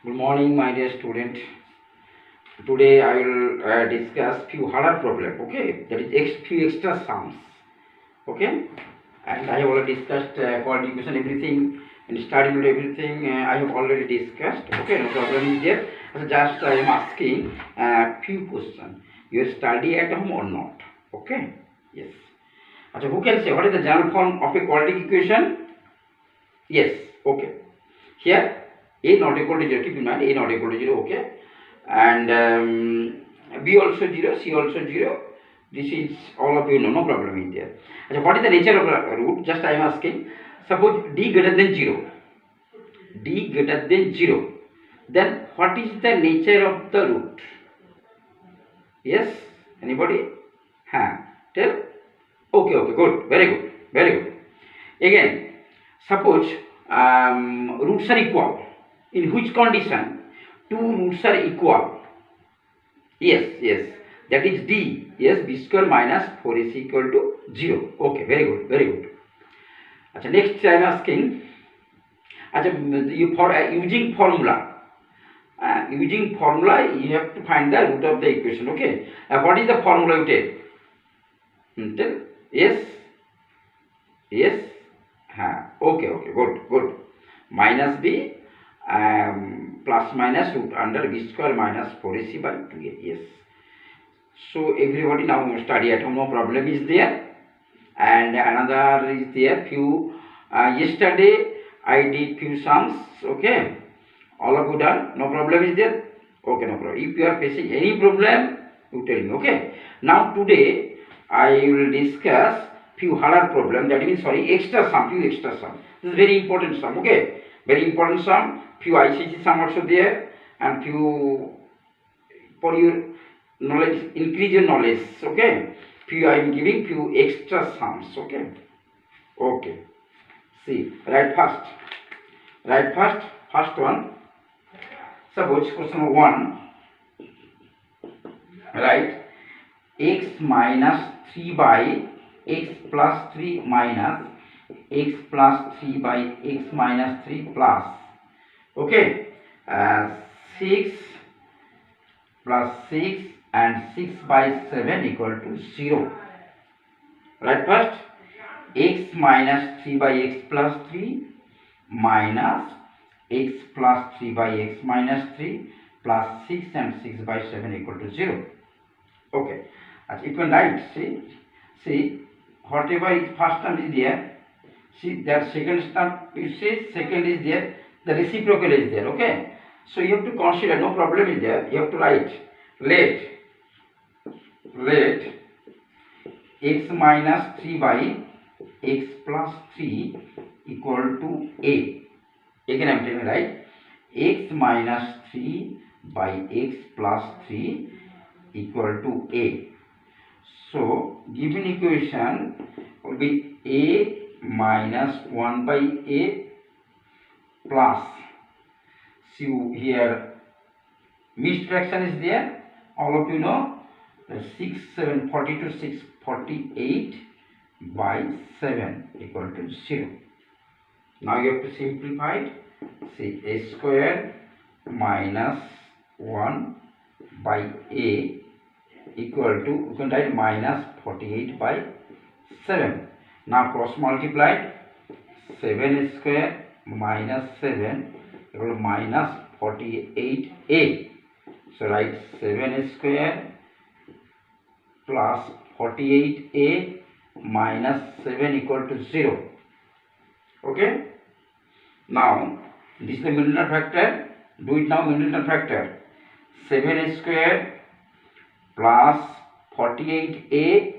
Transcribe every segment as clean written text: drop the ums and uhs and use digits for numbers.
Good morning, my dear student. Today I will discuss few harder problem. Okay, that is few extra sums. Okay, and I have already discussed quality equation, everything, and starting with everything. I have already discussed. Okay, no problem is there. So just I am asking few questions. You study at home or not? Okay. Yes. So who can say what is the general form of a quadratic equation? Yes. Okay. Here a not equal to 0, keep in mind a not equal to 0, okay, and b also 0, c also 0. This is all of you know, no problem in there. So what is the nature of a root? Just I am asking, suppose d greater than 0, then what is the nature of the root? Yes, anybody? Tell. Okay, good, very good. Again, suppose roots are equal. In which condition two roots are equal? Yes, that is d. Yes, b square minus 4ac equal to 0. Okay, very good. Achha, next I am asking, you for using formula. Using formula, you have to find the root of the equation. Okay, what is the formula you take? Tell. Yes. Okay, good. Minus b plus minus root under b square minus 4ac by 2a. Yes. So everybody now study at home, no problem is there. And another is there, few yesterday I did few sums. Okay, all of you done, no problem is there. Okay, no problem. If you are facing any problem, you tell me. Okay, now today I will discuss few harder problem, that means few extra sum. This is very important sum. Okay, very important sum. Few ICC sum also there, and few for your knowledge, increase your knowledge. Okay, few I am giving few extra sums. Okay, see, write first one. Suppose question number 1, write x minus 3 by x plus 3 minus x plus 3 by x minus 3 plus, okay, 6 plus 6 and 6 by 7 equal to 0. Right, first x minus 3 by x plus 3 minus x plus 3 by x minus 3 plus 6 and 6 by 7 equal to 0. Okay, you can write, see whatever is first term is there, see that second term, you see second is there, the reciprocal is there. Okay, so you have to consider, no problem is there, you have to write let x minus 3 by x plus 3 equal to a. Again I am telling, right, x minus 3 by x plus 3 equal to a. So given equation will be a minus 1 by a plus, see here mixed fraction is there, all of you know, 6 7 42 6 48 by 7 equal to 0. Now you have to simplify it. See, a square minus 1 by a equal to, you can write minus 48 by 7. Now cross multiplied, 7 square minus 7 equal to minus 48a. So write 7 square plus 48a minus 7 equal to 0. Okay. Now this is the middle factor. Do it now, middle factor. 7 square plus 48a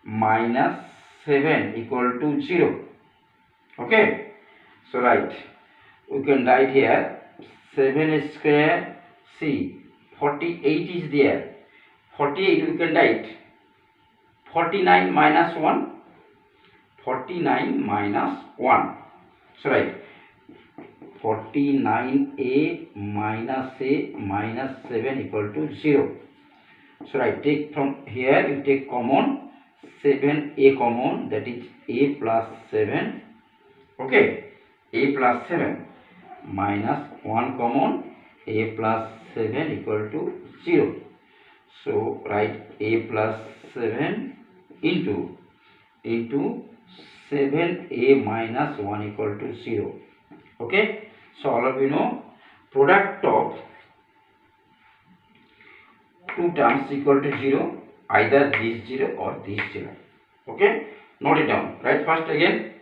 minus 7 equal to 0. Okay. So right, we can write here 7 square, see 48 is there. 48 we can write 49 minus 1. 49 minus 1. So right, 49a minus 7 equal to 0. So right, take from here, you take common, 7a common, that is a plus 7. Okay, a plus 7 minus 1 common, a plus 7 equal to 0. So write a plus 7 into 7a minus 1 equal to 0. Okay, so all of you know product of two terms equal to 0, either this 0 or this 0. Okay, note it down. Write first again.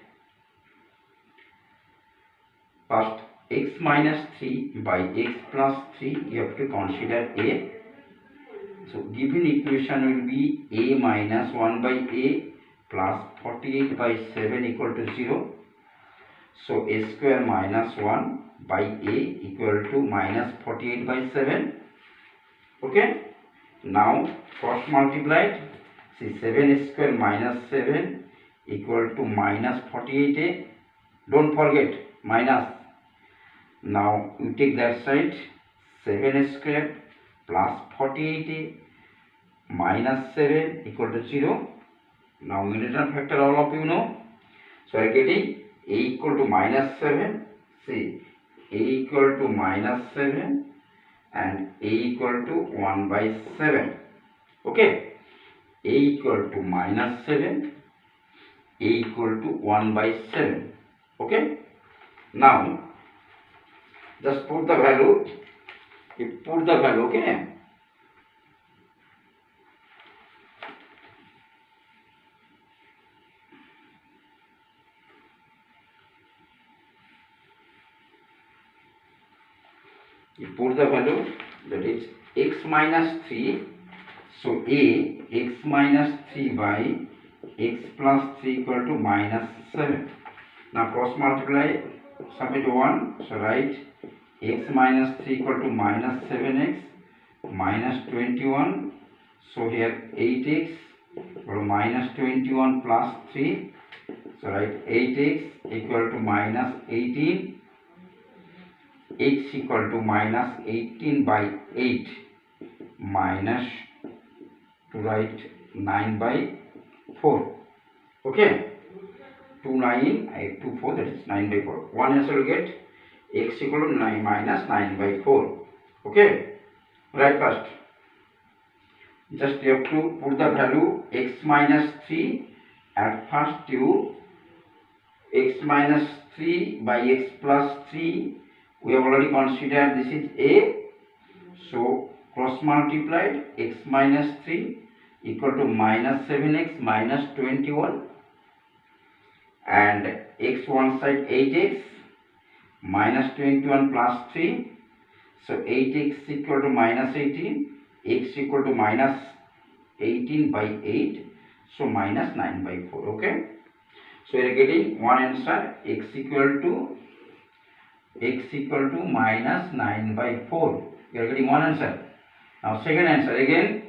First, x minus 3 by x plus 3, you have to consider a. So given equation will be a minus 1 by a plus 48 by 7 equal to 0. So a square minus 1 by a equal to minus 48 by 7. Okay, now cross multiplied. See, 7 square minus 7 equal to minus 48a. Don't forget minus. Now you take that side, 7 square plus 48a minus 7 equal to 0. Now Middleton factor all of you know. So I am getting a equal to minus 7. See, a equal to minus 7 and a equal to 1 by 7. Okay, a equal to minus 7, a equal to 1 by 7. Okay, now just put the value. You put the value. Okay, you put the value, that is x minus 3. So a x minus 3 by x plus 3 equal to minus 7. Now cross multiply, submit 1. So write x minus 3 equal to minus 7x minus 21. So here 8x equal to minus 21 plus 3. So write 8x equal to minus 18. X equal to minus 18 by 8 minus to write 9 by 4. Okay, 2 9 8 2 4, that is 9 by 4. One answer will get x equal to 9 minus 9 by 4. Okay, write first. Just you have to put the value x minus 3. At first you x minus 3 by x plus 3. We have already considered this is a. So cross multiplied, x minus 3 equal to minus 7x minus 21, and x one side 8x minus 21 plus 3. So 8x equal to minus 18, x equal to minus 18 by 8, so minus 9 by 4. Okay, so we are getting one answer, x equal to minus 9 by 4. You are getting one answer. Now second answer again,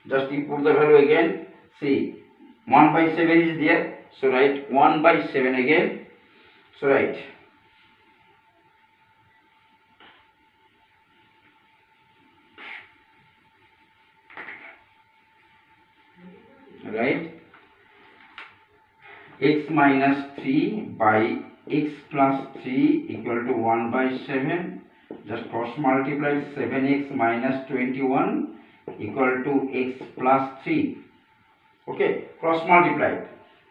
just you put the value again. See, 1 by 7 is there, so write 1 by 7 again. So write x minus 3 by x plus 3 equal to 1 by 7. Just cross multiply, 7x minus 21 equal to x plus 3. Okay, cross multiplied.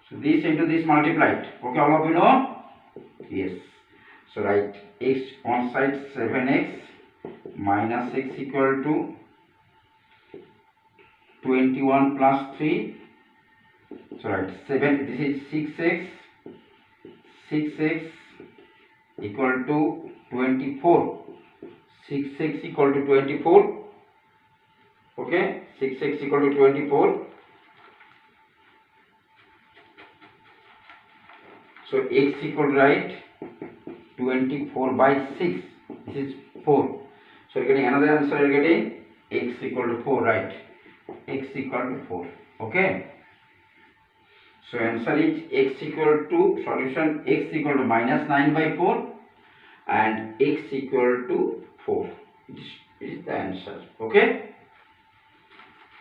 So this into this multiplied. Okay, all of you know? Yes. So write x on side 7x minus x equal to 21 plus 3. So write 7, this is 6x equal to 24. 6x equal to 24. Okay, 6x equal to 24. So x equal to write 24 by 6. This is 4. So you are getting another answer. You are getting x equal to 4. Right, x equal to 4. Okay. So answer is x equal to, solution, x equal to minus 9 by 4 and x equal to 4. This is the answer. Okay.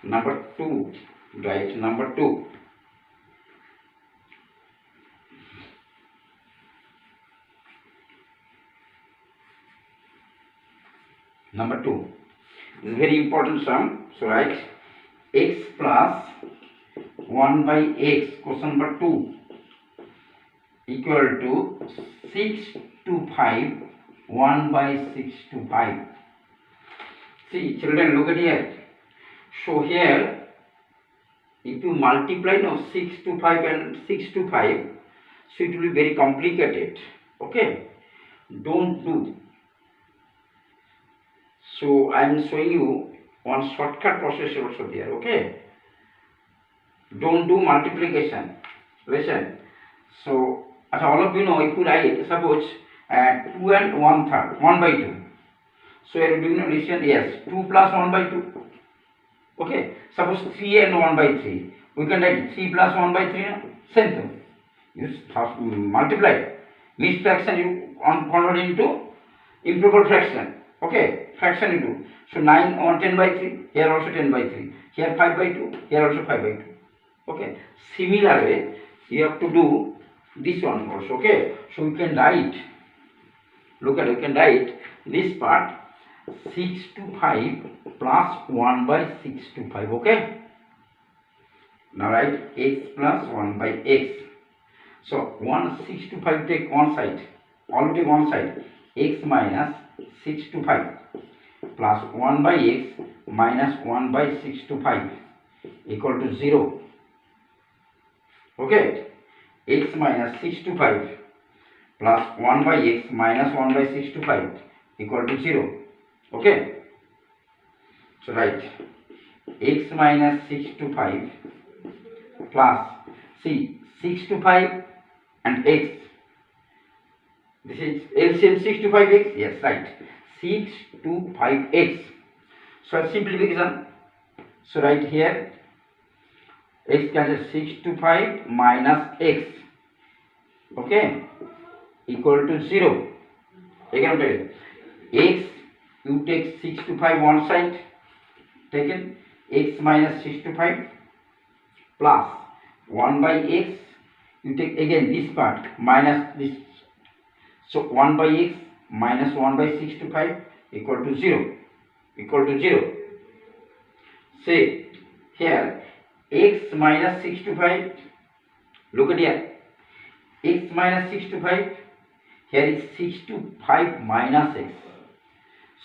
Number 2. Right, number 2. Number 2. This is very important sum. So write x plus 1 by x, question number 2, equal to 6 to 5, 1 by 6 to 5. See children, look at here. So here, if you multiply now 6 to 5 and 6 to 5, so it will be very complicated. Okay, don't do. So I am showing you one shortcut process also there. Okay, don't do multiplication. Listen. So as all of you know, if you write suppose 2 and 1/3, 1 by 2. So you are doing a listen. Yes, 2 plus 1 by 2. Okay, suppose 3 and 1 by 3. We can write 3 plus 1 by 3. No? Same thing. You multiply. Mixed fraction you convert into improper fraction. Okay, fraction you do. So 9 on 10 by 3. Here also 10 by 3. Here 5 by 2. Here also 5 by 2. Okay, similar way you have to do this one also. Okay, so we can write. Look at, we can write this part 6 to 5 plus 1 by 6 to 5. Okay, now write x plus 1 by x. So 6 to 5 take one side, already one side, x minus 6 to 5 plus 1 by x minus 1 by 6 to 5 equal to 0. Okay, x minus 6 to 5 plus 1 by x minus 1 by 6 to 5 equal to 0. Okay, so write x minus 6 to 5 plus, see, 6 to 5 and x. This is LCM 6 to 5x. Yes, right. 6 to 5x. So simplification. So right here, x cancels 6 to 5 minus x. Okay, equal to 0. Again, tell you. X, you take 6 to 5 one side, taken x minus 6 to 5 plus 1 by x, you take again this part minus this. So 1 by x minus 1 by 6 to 5 equal to 0. Equal to 0. Say here x minus 6 to 5. Look at here. X minus 6 to 5. Here is 6 to 5 minus x.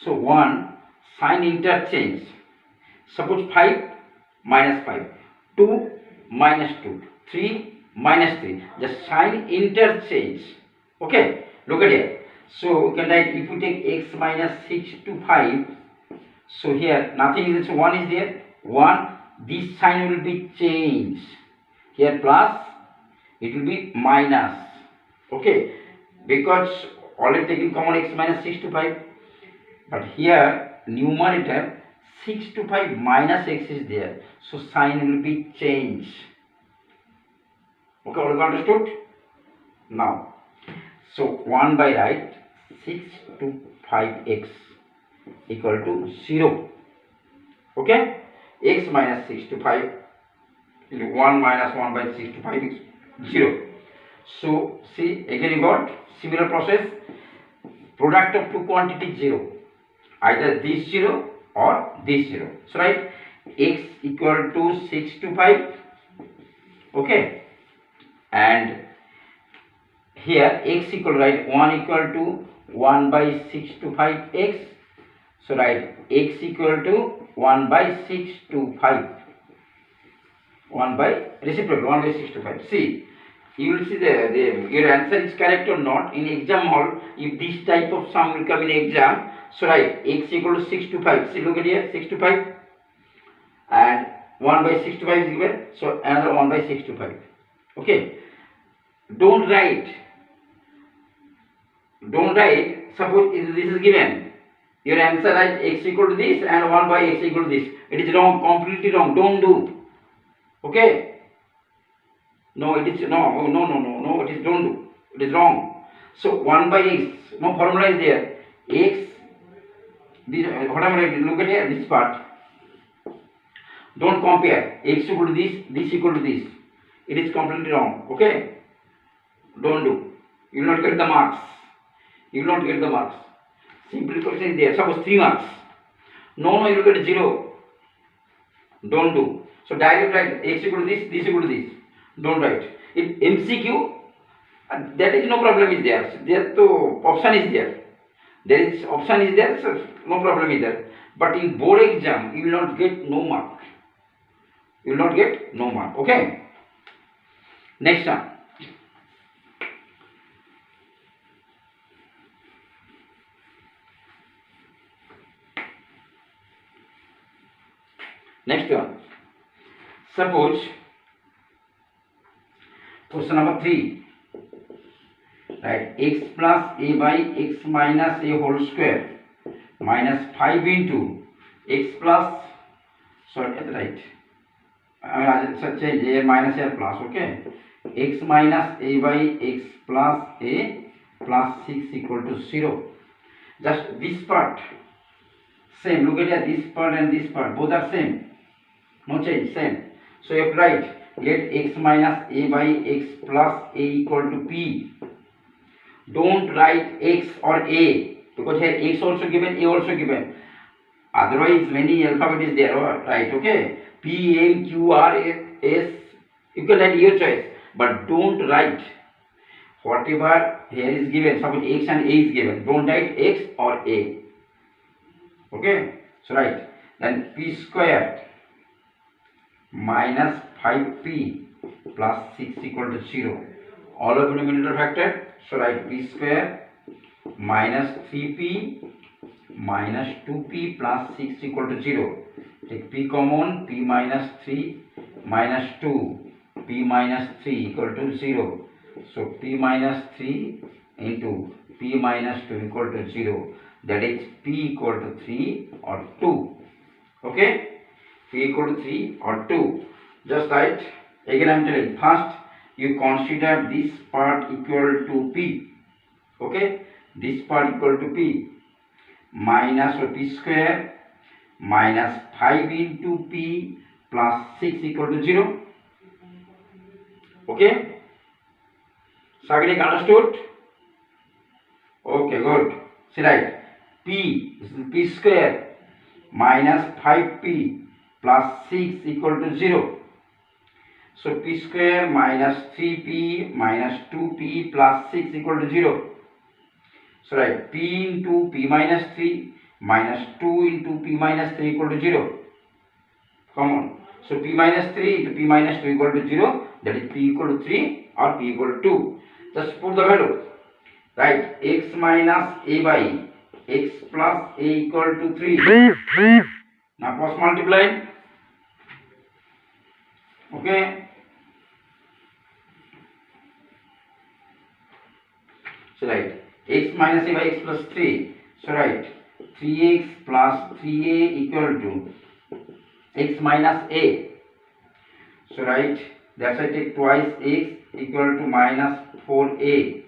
So 1 sign interchange. Suppose 5 minus 5. 2 minus 2. 3 minus 3. Just sign interchange. Okay. Look at here. So we can write, if you take x minus 6 to 5. So here nothing is, so 1 is there. 1. This sign will be changed. Here plus, it will be minus. Okay. Because already taking common x minus 6 to 5. But here numerator 6 to 5 minus x is there. So sign will be changed. Okay, all you understood? Now, so 1 by right 6 to 5x equal to 0. Okay, x minus 6 to 5 into 1 minus 1 by 6 to 5 is 0. So see, again you got similar process. Product of two quantities 0. Either this 0 or this 0. So right, x equal to 6 to 5. Okay, and here x equal, right, 1 equal to 1 by 6 to 5x. So right, x equal to 1 by 6 to 5. 1 by reciprocal 1 by 6 to 5. See, you will see your answer is correct or not in exam hall. If this type of sum will come in exam, so right, x equal to 6 to 5. See, look at here, 6 to 5 and 1 by 6 to 5 is given. So another 1 by 6 to 5. Okay, don't write. Suppose this is given, your answer is x equal to this and 1 by x equal to this. It is wrong, completely wrong. Don't do. Okay. No, it is no. It is don't do. It is wrong. So 1 by x, no formula is there. X, this what am I writing? Look at here, this part. Don't compare x equal to this equal to this. It is completely wrong. Okay. Don't do. You will not get the marks. You will not get the marks. Simplification is there. Suppose 3 marks. No, you will get 0. Don't do. So direct write x equal to this equal to this. Don't write. It MCQ, that is no problem is there. There to option is there. There is option is there, so no problem is there. But in board exam, you will not get no mark. You will not get no mark. Okay. Next one. Next one. Suppose question number 3. Right, x plus a by x minus a whole square minus 5 into x plus, sorry, that's right. I mean, such a minus a plus, okay. X minus a by x plus a plus 6 equal to 0. Just this part same. Look at here, this part and this part, both are same. No change, same. So you have to write, let x minus a by x plus a equal to p. Don't write x or a, because here x also given, a also given. Otherwise many alphabet is there, right? Okay. P, M, Q, R, S. You can write your choice, but don't write whatever here is given. Suppose x and a is given. Don't write x or a. Okay. So write then p square minus 5p plus 6 equal to 0. All of denominator factor. So write p square minus 3p minus 2p plus 6 equal to 0. Take p common, p minus 3 minus 2, p minus 3 equal to 0. So p minus 3 into p minus 2 equal to 0. That is p equal to 3 or 2. Okay? P equal to 3 or 2. Just write. Again I am telling. First you consider this part equal to p. Okay? This part equal to p. Minus or p square minus 5 into p plus 6 equal to 0. Okay? Sagnik understood? Okay, good. See, right. P square minus 5p plus 6 equal to 0. So p square minus 3p minus 2p plus 6 equal to 0. So right, p into p minus 3 minus 2 into p minus 3 equal to 0. Come on. So p minus 3 into p minus 2 equal to 0. That is p equal to 3 or p equal to 2. Just put the value. Right, x minus a by x plus a equal to 3. Now cross multiply. Okay. So right, x minus a by x plus 3. So right, 3x plus 3a equal to x minus a. So right, that's why I take twice x equal to minus 4a.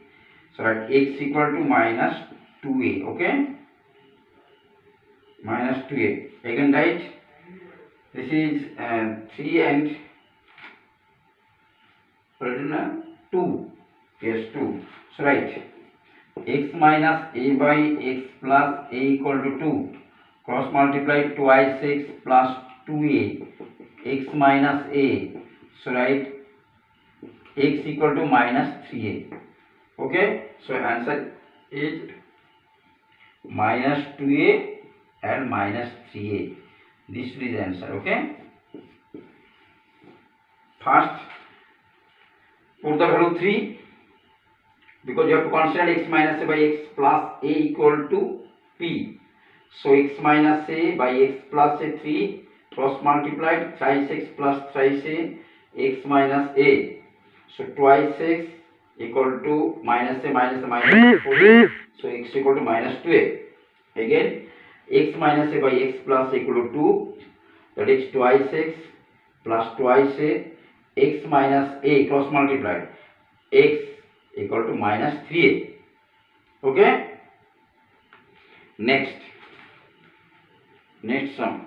So right, x equal to minus 2a. Okay, minus 2a. Again write, this is 3 and 2. Yes, 2. So right, x minus a by x plus a equal to 2. Cross multiply twice x plus 2a. X minus a. So write x equal to minus 3a. Okay. So answer is minus 2a and minus 3a. This is the answer. Okay. First, put the value 3, because you have to consider x minus a by x plus a equal to p. So x minus a by x plus a 3 cross multiplied thrice x plus thrice a x minus a. So twice x equal to minus a minus 4a. So x equal to minus 2a. Again x minus a by x plus equal to 2. That is twice x plus twice a x minus a cross multiplied x equal to minus 3a. Okay. Next sum.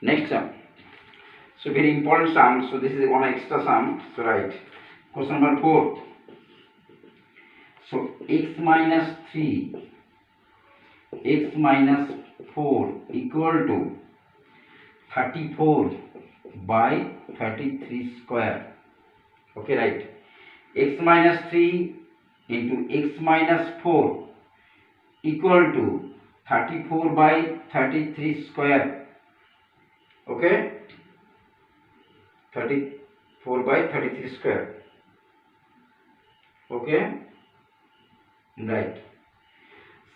Next sum. So very important sum. So this is one extra sum. So right. Question number 4. So x minus 3, x minus 4 equal to 34 by 33 square. Okay, right. X minus 3 into x minus 4 equal to 34 by 33 square. Okay, 34 by 33 square. Okay, right.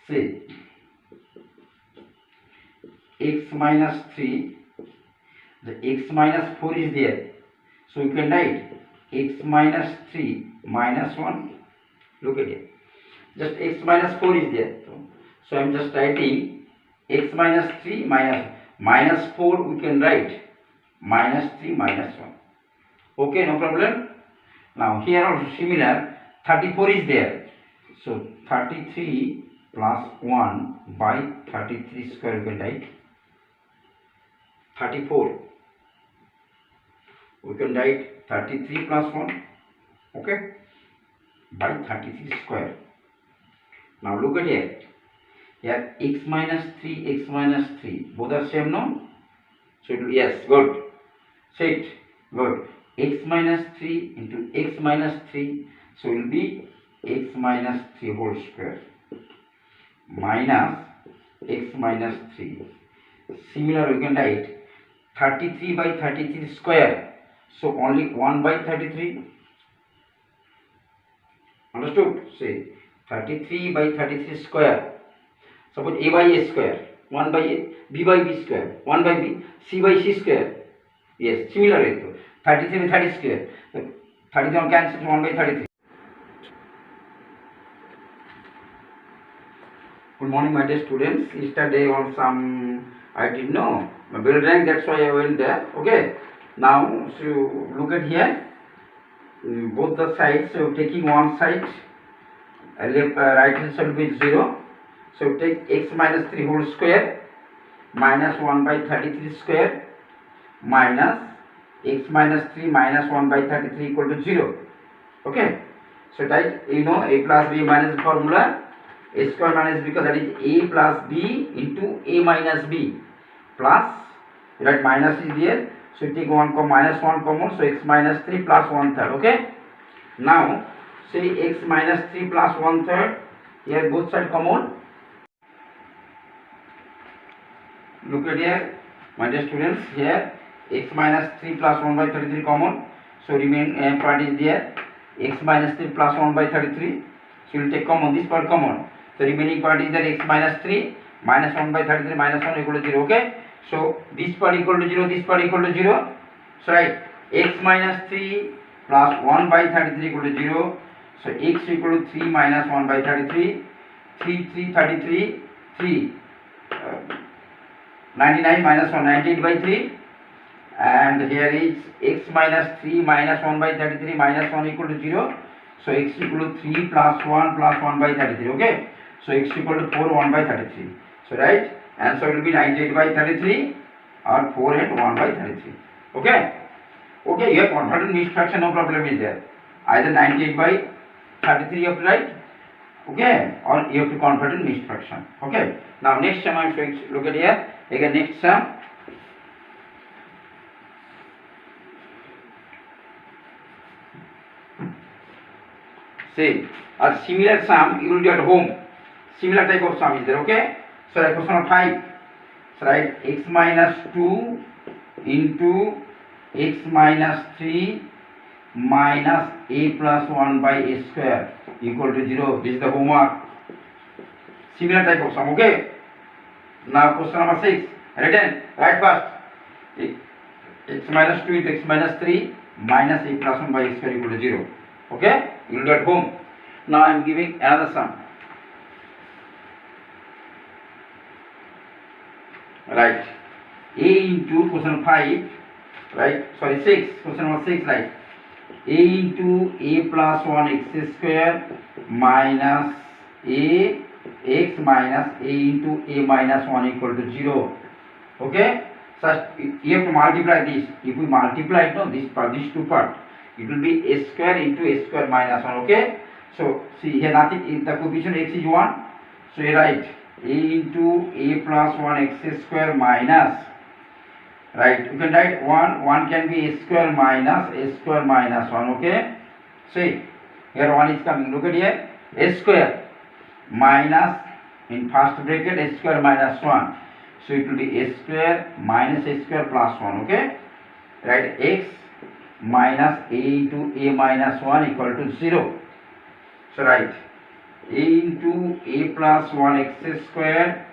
See, x minus 3, the x minus 4 is there, so you can write x minus 3 minus 1. Look at it, just x minus 4 is there, so I am just writing x minus 3 minus 4. We can write minus 3 minus 1. Okay, no problem. Now here also similar, 34 is there, so 33 plus 1 by 33 square, you can write 34. We can write 33 plus 1, okay, by 33 square. Now look at here. Here x minus 3, x minus 3, both are same, no? So it will, yes, good. Say it, good. X minus 3 into x minus 3, so it will be x minus 3 whole square minus x minus 3. Similar, we can write 33 by 33 square, so only 1 by 33. Understood? Say 33 by 33 square. Suppose a by a square, 1 by a, b by b square, 1 by b, c by c square. Yes, similar way. 33 by 30 square. 33 cancels, 1 by 33. Good morning, my dear students. Yesterday on some, I didn't know my bill rank, that's why I went there. Okay. Now, so look at here. Both the sides. So taking one side, left right hand side will be 0. So take x minus 3 whole square minus 1 by 33 square minus x minus 3 minus 1 by 33 equal to 0. Okay. So type, you know, a plus b minus the formula, a square minus b, because that is a plus b into a minus b plus, right, minus is there. So take minus 1 common, so x minus 3 plus 1/3. Okay. Now say x minus 3 plus 1/3, here both side common. Look at here, my dear students, here x minus 3 plus 1 by 33 common, so remaining part is there, x minus 3 plus 1 by 33, so you will take common, this part common, the remaining part is there, x minus 3 minus 1 by 33 minus 1 equal to 0. Okay, so this part equal to 0, this part equal to 0, so right, x minus 3 plus 1 by 33 equal to 0, so x equal to 3 minus 1 by 33, 3 33, 3 99 minus 1, 98 by 3, and here is x minus 3 minus 1 by 33 minus 1 equal to 0, so x equal to 3 plus 1 by 33. Okay, so x equal to 4, 1 by 33, so right, answer will be 98 by 33 or 4 and 1 by 33. Okay, okay, you have converted mixed fraction, no problem is there, either 98 by 33 you have to write, okay, or you have to convert in mixed fraction. Okay, now next sum I am showing, look at here, again next sum. Say a similar sum you will do at home, similar type of sum is there. Okay, so like question number 5, so write x minus 2 into x minus 3 minus a plus 1 by a square equal to 0. This is the homework. Similar type of sum. Okay. Now question number 6. Written. Write first. X minus 2 into x minus 3 minus a plus 1 by a square equal to 0. Okay. You will do at home. Now I am giving another sum. Right. A into question 5. Right. Sorry, 6. Question number 6. Right. A into a plus 1 x square minus a x minus a into a minus 1 equal to 0. Okay, First, you have to multiply this. If we multiply this part, these two parts, it will be a square into a square minus 1. Okay. So see here nothing. The coefficient x is 1. So you write a into a plus 1 x square minus. Right. You can write 1. 1 can be a square minus 1. Okay. See here 1 is coming. Look at here. A square minus in first bracket a square minus 1. So it will be a square minus a square plus 1. Okay. Right. X minus a into a minus 1 equal to 0. So write a into a plus 1 x square.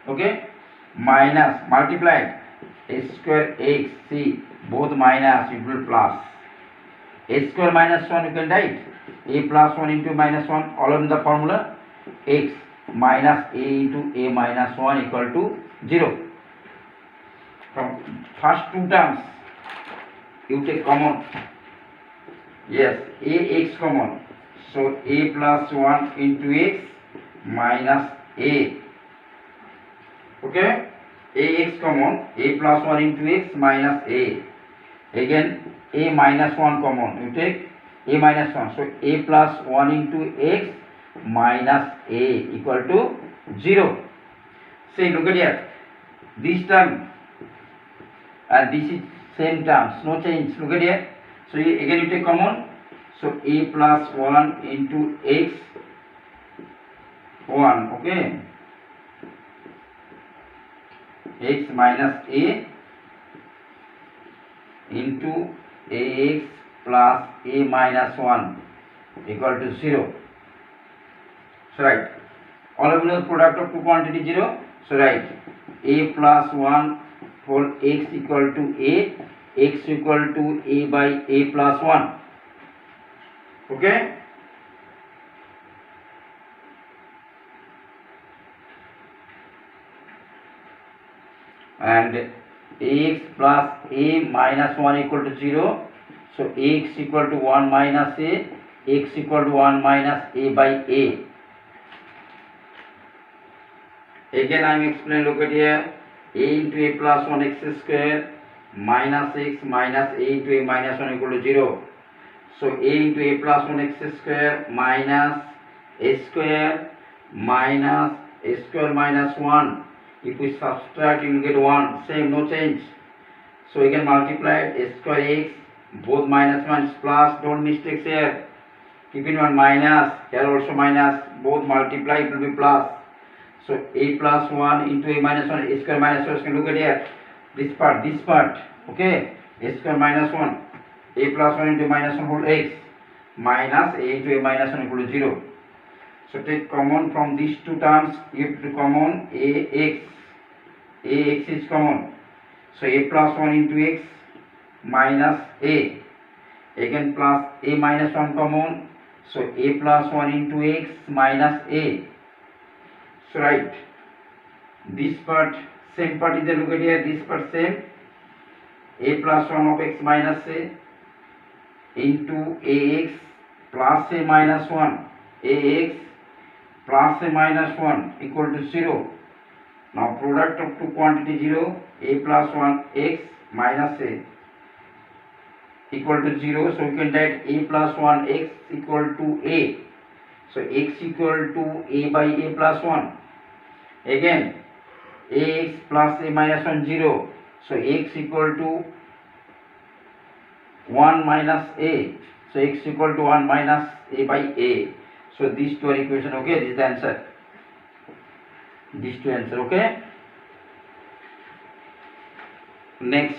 Okay. Minus multiplied a square x. See both minus it will plus. A square minus 1 you can write a plus 1 into minus 1 all in the formula x minus a into a minus 1 equal to 0. From first two terms you take common. Yes, ax common. So a plus 1 into x minus a. Okay, ax common. A plus 1 into x minus a. Again a minus 1 common. You take a minus 1. So a plus 1 into x minus a equal to 0. Say look at here. This term and this is same terms, no change. Look at here. So again you take common. So a plus 1 into x 1. Okay. X minus a into ax plus a minus 1 equal to 0. So write all of you know the product of two quantity 0. So write a plus 1 whole x equal to a, x equal to a by a plus 1. Okay. And ax plus a minus 1 equal to 0. So x equal to 1 minus a, x equal to 1 minus a by a. Again I am explaining, look at here, a into a plus 1 x square minus x minus a into a minus 1 equal to 0. So a into a plus 1 x square minus a square minus a square minus 1. If we subtract you will get 1, same, no change. So again multiply a square x, both minus 1 is plus, don't mistakes here. Keep in mind minus, here also minus, both multiply it will be plus. So a plus 1 into a minus 1, a square minus 1, you can look at here, this part, okay, a square minus 1, a plus 1 into minus 1 whole x, minus a into a minus 1 equal to 0. So take common from these two terms, you have to common ax is common. So a plus 1 into x minus a, again plus a minus 1 common, so a plus 1 into x minus a. So write this part, same part is there, look at here, this part same, a plus 1 of x minus a into ax plus a minus 1, ax plus a minus 1 equal to 0. Now product of two quantity 0, a plus 1 x minus a equal to 0. So we can write a plus 1 x equal to a. So x equal to a by a plus 1. Again ax plus a minus 1 0. So x equal to 1 minus a. So x equal to 1 minus a by a. So these two are equation. Okay, this is the answer. These two answer. Okay. Next.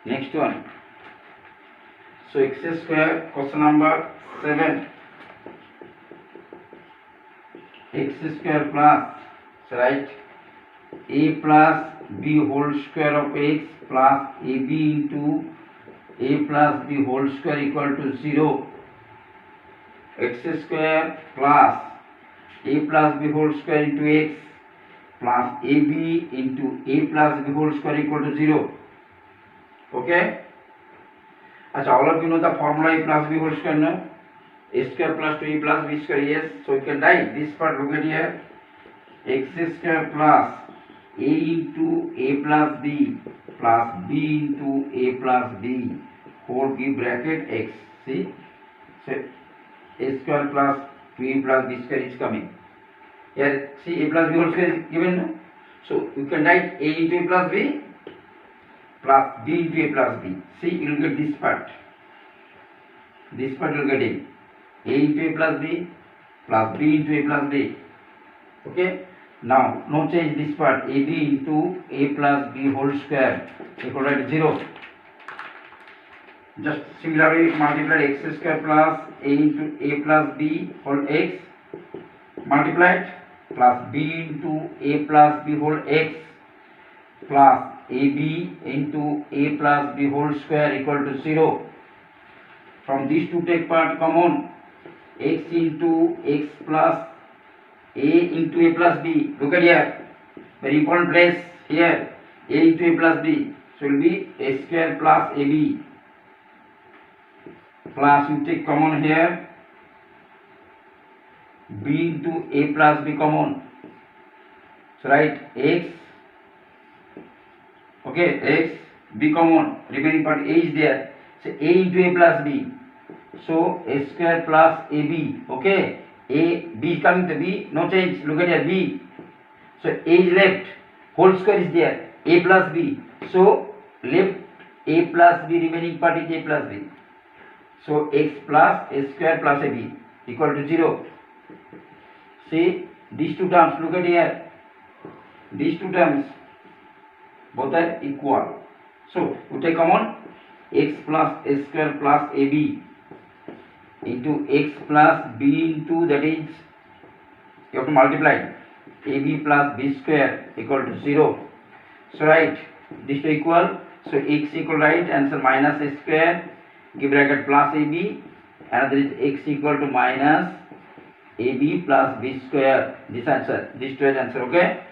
Next one. So x square, question number 7. X square plus, so write a plus b whole square of x plus ab into a plus b whole square equal to 0. X square plus a plus b whole square into x plus AB into A plus B whole square equal to 0. Okay? Achha, all of you know the formula A plus B whole square, no? A square plus 2A plus B square, yes. So you can write this part, look at here. X square plus A into A plus B plus B into A plus B whole give bracket X. See? So A square plus 2A plus B square is coming. Here, see, A plus B whole square is given, no? So you can write A into A plus B plus B into A plus B. See, you will get this part. This part you will get in. A into A plus B plus B into A plus B. Okay? Now, no change this part. AB into A plus B whole square equal to 0. Just similarly multiply x square plus A into A plus B whole x multiplied plus B into A plus B whole x plus AB into A plus B whole square equal to 0. From these two take part common. X into X plus A into A plus B. Look at here. Very important place here. A into A plus B. So it will be A square plus AB. Plus you take common here. B into A plus B common. So write X. Okay, X, B common. Remaining part A is there. So A into A plus B. So A square plus AB. Okay. A, B is coming to B, no change. Look at here, B. So A is left, whole square is there, A plus B. So left A plus B, remaining part is A plus B. So X plus A square plus AB equal to 0. See, these two terms, look at here. These two terms, both are equal. So you take common X plus A square plus AB into X plus B into, that is, you have to multiply AB plus B square equal to 0. So write this to equal. So X equal, right, answer minus A square, give bracket plus AB, another is X equal to minus AB plus B square. This answer, this two is answer. Okay.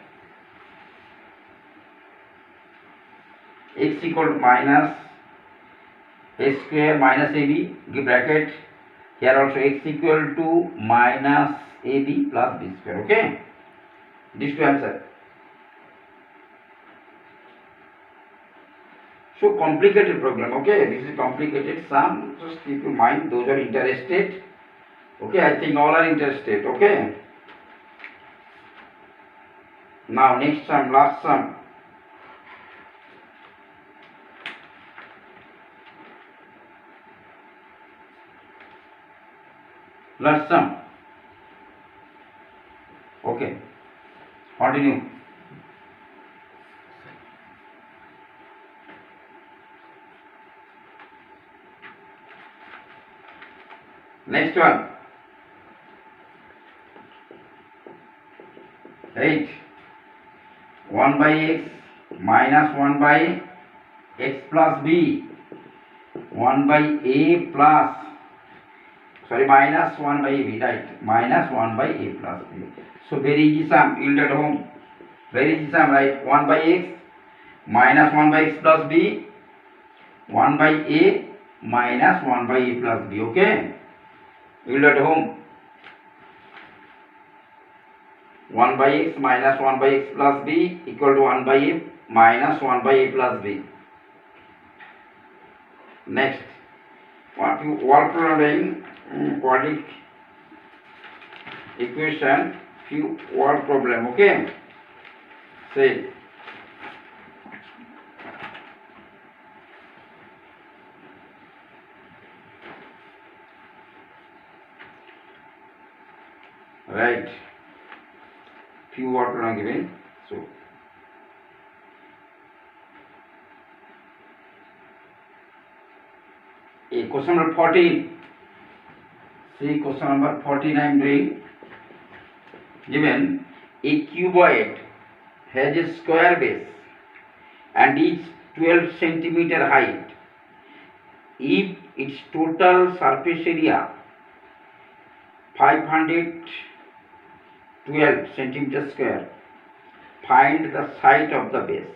X equal to minus A square minus AB, give bracket. Here also X equal to minus AB plus B square. Okay. These two answer. So complicated problem. Okay. This is complicated sum. Just keep in mind, those are interested. Okay. I think all are interested. Okay. Now next sum, last sum. Last sum. Okay. Continue. Next one. 8. 1 by x minus 1 by x plus b. 1 by a plus, sorry, minus 1 by b, right? Minus 1 by a plus b. So very easy sum, you'll at home. Very easy sum, right? 1 by x minus 1 by x plus b. 1 by a minus 1 by a plus b. Okay? You'll at home. 1 by x minus 1 by x plus b equal to 1 by a minus 1 by a plus b. Next, what you all following quadratic equation, few word problem. Okay, say right, few word problem given. So a question number 14. See, question number 14 I am doing. Given a cuboid has a square base and is 12 centimeter height. If its total surface area 512 centimeter square, find the side of the base.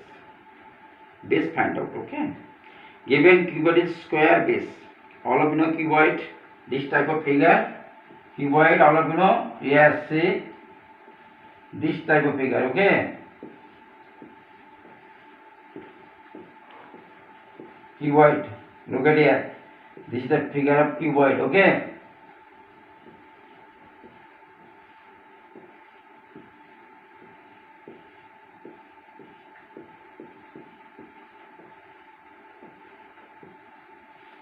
Base find out, okay? Given cuboid is square base. All of you know cuboid, this type of figure. Cuboid, all of you know, yes, see, this type of figure, okay? Cuboid, look at here. This is the figure of cuboid, okay?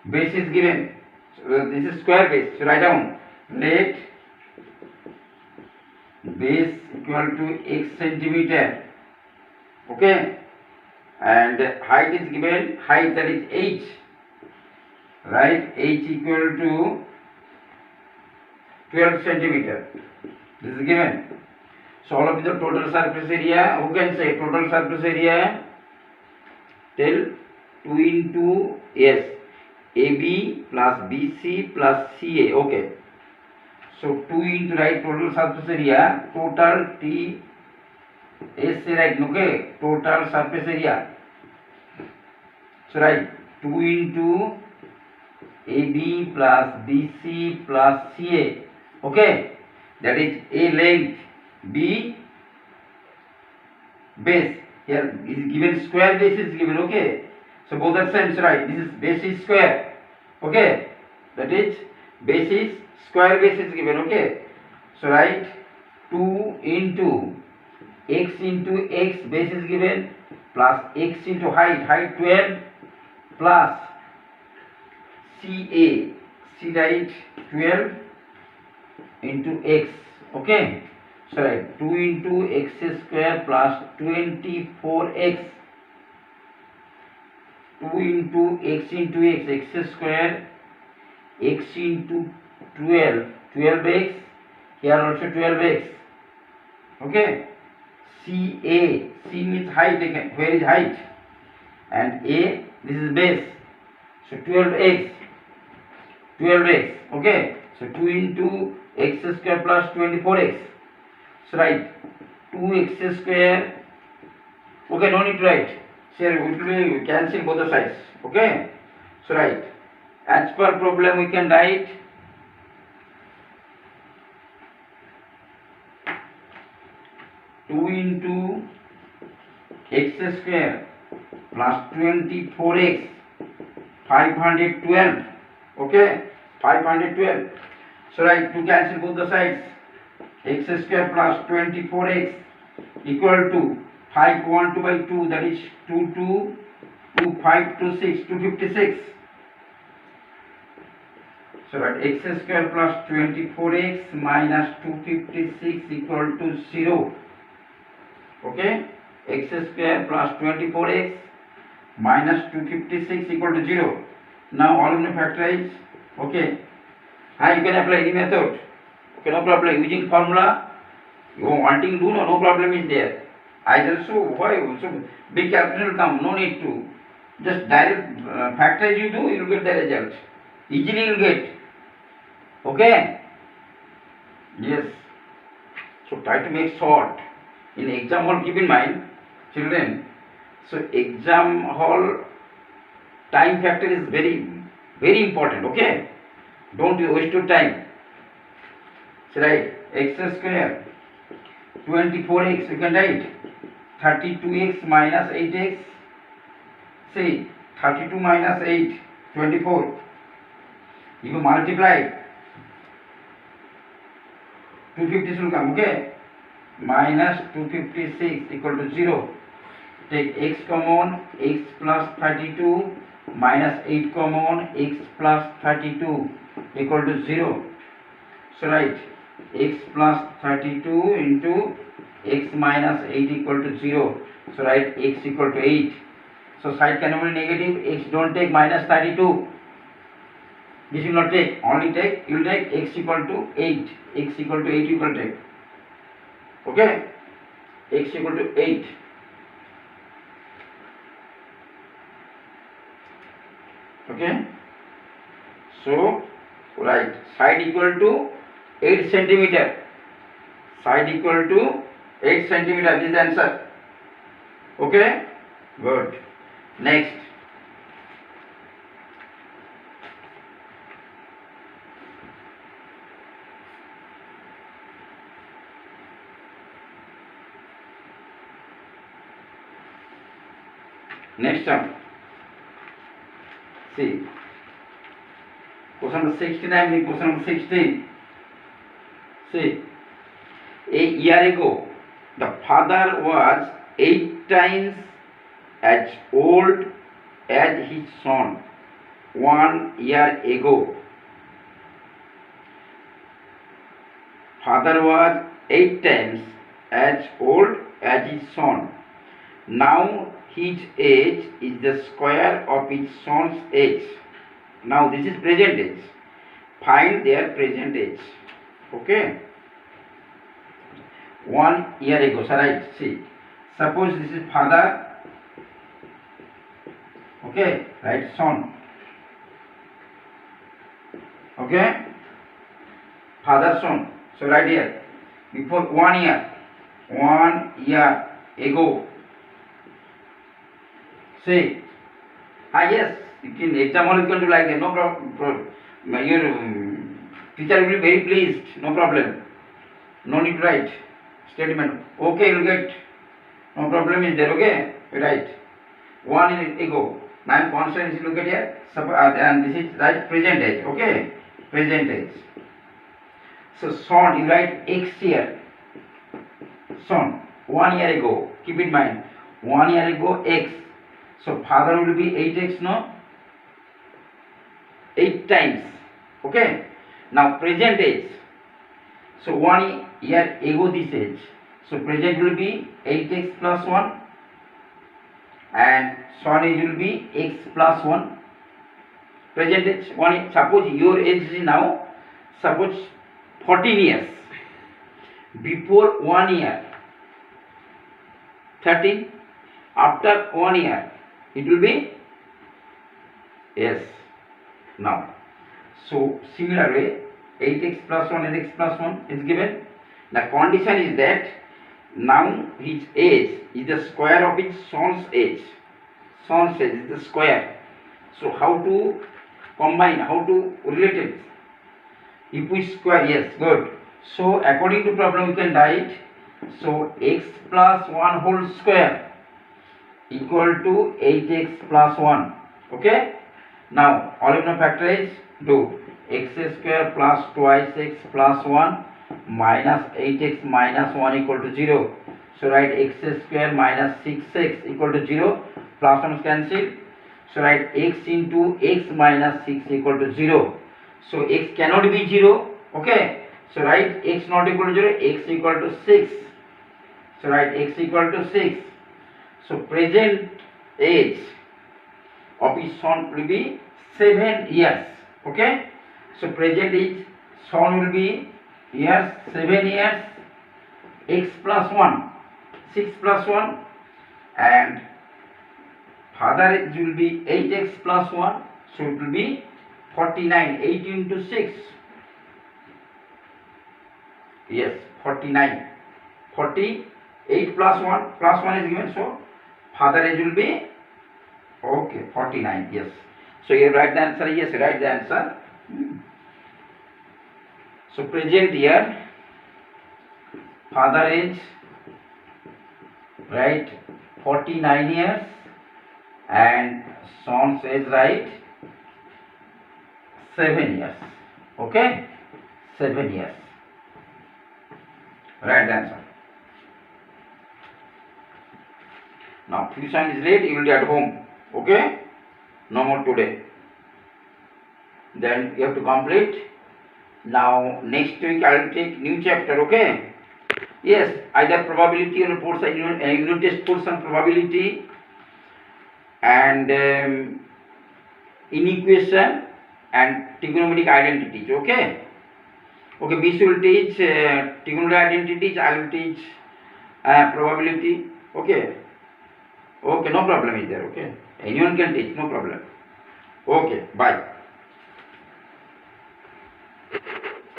Base is given. So this is square base. So write down. Let base equal to x centimeter. Okay. And height is given. Height, that is h. Right. H equal to 12 centimeter. This is given. So all of the total surface area. Who can say total surface area? Tell 2 into yes. AB plus BC plus CA, okay. So 2 into right total surface area, total T S right, okay, total surface area. So right, 2 into AB plus BC plus CA, okay. That is A length, B base. Here is given square base is given, okay. So both are same, right? This is base is square, okay. That is base is square base is given, okay. So write 2 into x into x base is given plus x into height 12 plus CA, C write 12 into x, okay. So write 2 into x square plus 24x. 2 into x square, x into 12x, here also 12x, okay. CA, C means height again, where is height, and A, this is base, so 12x, okay. So 2 into x square plus 24x, so write 2x square, okay, no need to write. Here we will cancel both the sides, okay. So right, as per problem we can write 2 into x square plus 24x 512, okay, 512. So right, to cancel both the sides, x square plus 24x equal to 5 1 2 by 2, that is 2 2 2 5 2 6 256. So right, x square plus 24x minus 256 equal to 0. Okay, x square plus 24x minus 256 equal to 0. Now all of them factorize. Okay, you can apply any method. Okay, no problem. Using formula, you wanting to do, no problem is there. Either so, why? So big calculation will come, no need to. Just direct factorize you do, you will get the result. Easily you will get. Okay? Yes. So try to make short. In exam hall, keep in mind, children. So exam hall time factor is very, very important. Okay? Don't waste your time. So write x square 24x, you can write 32x minus 8x. See, 32 minus 8, 24. If you multiply, 250 will come, okay? Minus 256 equal to 0. Take x common, x plus 32 minus 8 common, x plus 32 equal to 0. So write x plus 32 into x minus 8 equal to 0. So write x equal to 8. So side can be negative, x don't take minus 32. This will not take, only take, you will take x equal to 8. X equal to 8 you will take. Okay? X equal to 8. Okay? So, right, side equal to 8 centimeter. Side equal to 8 centimeter, this is the answer. Okay, good. Next. Next one. See. Question number 69, question number 16. See. A year ago, the father was 8 times as old as his son 1 year ago. Father was 8 times as old as his son. Now his age is the square of his son's age. Now this is present age. Find their present age. Okay. 1 year ago. So right. See. Suppose this is father. Okay. Right. Son. Okay. Father, son. So right here. Before 1 year. 1 year ago. See. Yes. You can exam you can do like that. No problem. Your teacher will be very pleased. No problem. No need to write statement. Okay, you will get. No problem is there. Okay, right. 1 year ago. Now I am constant. Look at here. And this is right present age. Okay, present age. So son, you write X here. Son, 1 year ago. Keep in mind. 1 year ago X. So father will be 8x. No. 8 times. Okay. Now present age. So 1 year ago this age. So present will be 8x plus 1 and son age will be x plus 1. Present age 1. Suppose your age is now suppose 14 years. Before 1 year 13. After 1 year it will be yes. Now so similar way 8x plus 1 and x plus 1 is given. The condition is that now his age is the square of his son's age. Son's age is the square. So how to combine, how to relate it? If we square, yes, good. So according to problem we can write, so x plus 1 whole square equal to 8x plus 1. Okay. Now all of them factorize, do x square plus twice x plus 1 minus 8x minus 1 equal to 0. So write x square minus 6x equal to 0. Plus 1 is cancelled. So write x into x minus 6 equal to 0. So x cannot be 0. Okay. So write x not equal to 0, x equal to 6. So write x equal to 6. So present age of his son will be 7 years. Okay. So present age son will be years 7 years, x plus 1 6 plus 1 and father age will be 8x plus 1. So it will be 49. 8 into 6. Yes, 49. 48 plus 1 is given. So father age will be okay 49. Yes. So you write the answer. Yes, you write the answer. So present year father age right 49 years and son's age right 7 years. Okay, 7 years. Write the answer. Now tuition is late, you will be at home. Okay, no more today. Then you have to complete. Now next week I will take new chapter. Okay. Yes, either probability or portion, unit test portion probability and inequation and trigonometric identities. Okay. Okay, Bish will teach trigonometric identities. I will teach probability. Okay. Okay, no problem is there. Okay. Anyone can teach, no problem. Okay, bye.